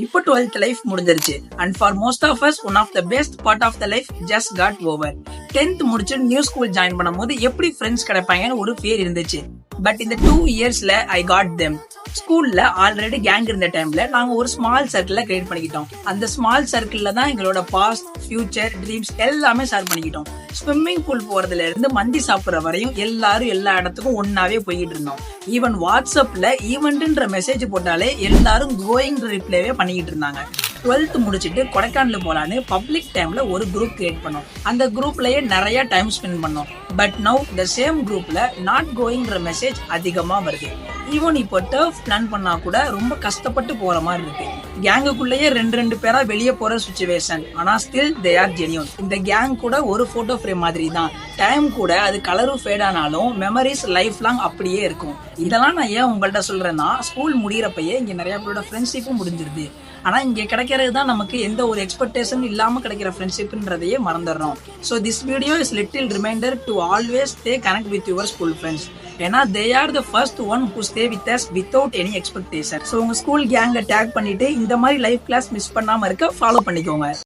இப்போ 12th life முடிஞ்சிருச்சு and for most of us one of the best part of the life just got over. 10th முடிச்சு new school join பண்ணும்போது எப்படி friends கிடைப்பாங்கன்னு ஒரு பேர் இருந்துச்சு. பட் இந்த 2 இயர்ஸ்ல ஐ காட் தெம். ஸ்கூல்ல ஆல்ரெடி கேங் இருந்த டைம்ல நாங்க ஒரு ஸ்மால் சர்க்கிள்ல கிரியேட் பண்ணிக்கிட்டோம். அந்த ஸ்மால் சர்க்கிள்ல தான் எங்களோட பாஸ்ட், ஃபியூச்சர், ட்ரீம்ஸ் எல்லாமே ஷேர் பண்ணிக்கிட்டோம். ஸ்விம்மிங் பூல் போறதுல இருந்து மந்தி சாப்பிடுற வரையும் எல்லாரும் எல்லா இடத்துக்கும் ஒன்னாவே போய்கிட்டு இருந்தோம். ஈவன் வாட்ஸ்அப்ல ஈவெண்ட்ன்ற மெசேஜ் போட்டாலே எல்லாரும் கோயிங் ரிப்ளைவே பண்ணிக்கிட்டு இருந்தாங்க. 12th முடிச்சிட்டு கொடைக்கானல் போலான்னு பப்ளிக் டைம்ல ஒரு குரூப் கிரியேட் பண்ணோம். அந்த குரூப்லயே நிறைய டைம் ஸ்பெண்ட் பண்ணோம். பட் நவ் த சேம் குரூப்ல நாட் கோயிங்ற மெசேஜ் அதிகமா வருது. ஈவன் இப்போ டர்ஃப் பிளான் பண்ணா கூட ரொம்ப கஷ்டப்பட்டு போற மாதிரி இருக்கு. கேங்குக்குள்ளேயே ரெண்டு பேரா வெளியே போற சுச்சுவேஷன். ஆனா ஸ்டில் தே ஆர் ஜெனியூன். இந்த கேங் கூட ஒரு போட்டோ ஃப்ரேம் மாதிரி தான். டைம் கூட அது கலரும் ஃபேட் ஆனாலும் மெமரிஸ் லைஃப் லாங் அப்படியே இருக்கும். இதெல்லாம் நான் ஏன் உங்கள்கிட்ட சொல்றேன்னா, ஸ்கூல் முடியறப்பயே இங்க நிறைய பேரோட ஃப்ரெண்ட்ஷிப்பும் முடிஞ்சிருது. ஆனா இங்க கிடைக்கிறது தான் நமக்கு எந்த ஒரு எக்ஸ்பெக்டேஷன் இல்லாம கிடைக்கிற ஃப்ரெண்ட்ஷிப்ன்றதையே மறந்துடுறோம். So this video is little reminder to always stay connect with your school friends. ஏன்னா they are the first one who stay with us without any expectation. So உங்க ஸ்கூல் கேங்கை டேக் பண்ணிட்டு இந்த மாதிரி லைஃப் கிளாஸ் மிஸ் பண்ணாம இருக்க follow பண்ணிக்கோங்க.